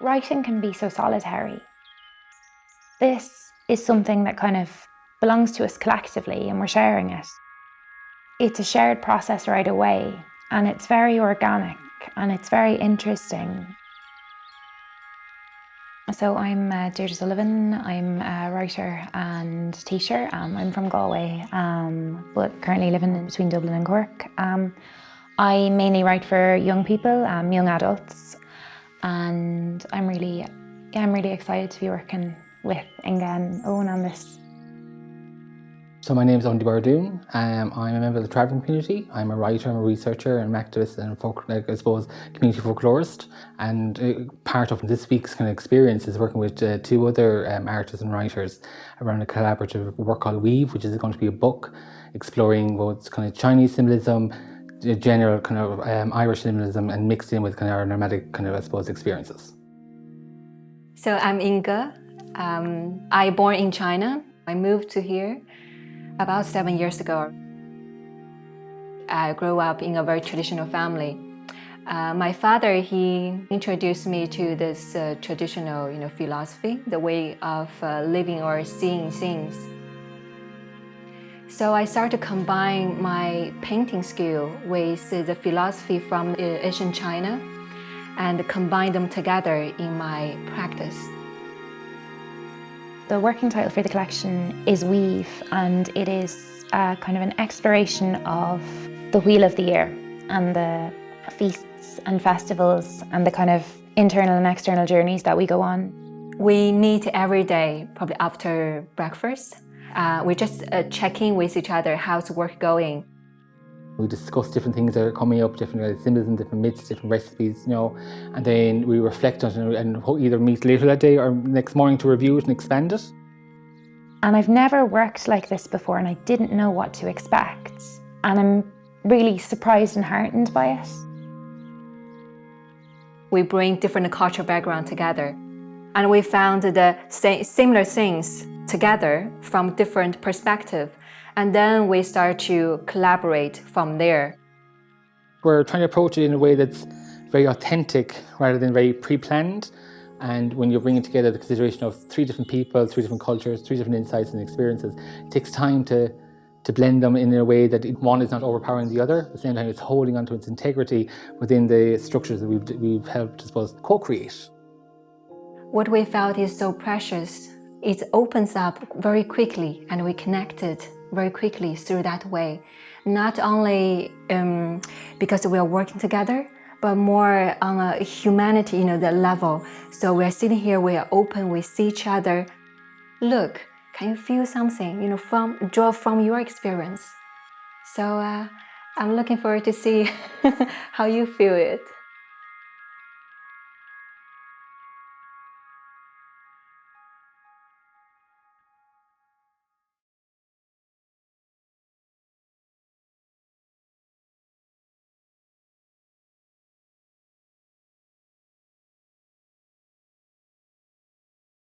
Writing can be so solitary. This is something that kind of belongs to us collectively and we're sharing it. It's a shared process right away and it's very organic and it's very interesting. So I'm Deirdre Sullivan. I'm a writer and teacher. I'm from Galway, but currently living in between Dublin and Cork. I mainly write for young people, young adults, and I'm really excited to be working with Yingge and Oein on this. So my name is Oein DeBhairduin. I'm a member of the travelling community. I'm a writer, I'm a researcher, and an activist and community folklorist. And part of this week's kind of experience is working with two other artists and writers around a collaborative work called Weave, which is going to be a book exploring both kind of Chinese symbolism, general kind of Irish symbolism, and mixed in with kind of our nomadic kind of, experiences. So I'm Yingge. I born in China. I moved to here about 7 years ago. I grew up in a very traditional family. My father, he introduced me to this traditional, philosophy, the way of living or seeing things. So I started to combine my painting skill with the philosophy from ancient China and combine them together in my practice. The working title for the collection is Weave, and it is kind of an exploration of the wheel of the year and the feasts and festivals and the kind of internal and external journeys that we go on. We meet every day, probably after breakfast. We just check in with each other, how's work going. We discuss different things that are coming up, different symbolism, different myths, different recipes, and then we reflect on it and either meet later that day or next morning to review it and expand it. And I've never worked like this before and I didn't know what to expect. And I'm really surprised and heartened by it. We bring different cultural background together and we found the similar things together from different perspectives. And then we start to collaborate from there. We're trying to approach it in a way that's very authentic rather than very pre-planned. And when you're bringing together the consideration of three different people, three different cultures, three different insights and experiences, it takes time to blend them in a way that one is not overpowering the other. At the same time, it's holding onto its integrity within the structures that we've helped, I suppose, co-create. What we felt is so precious. It opens up very quickly and we connected very quickly through that way. Not only because we are working together, but more on a humanity, the level. So we are sitting here, we are open, we see each other. Look, can you feel something, draw from your experience? So I'm looking forward to see how you feel it.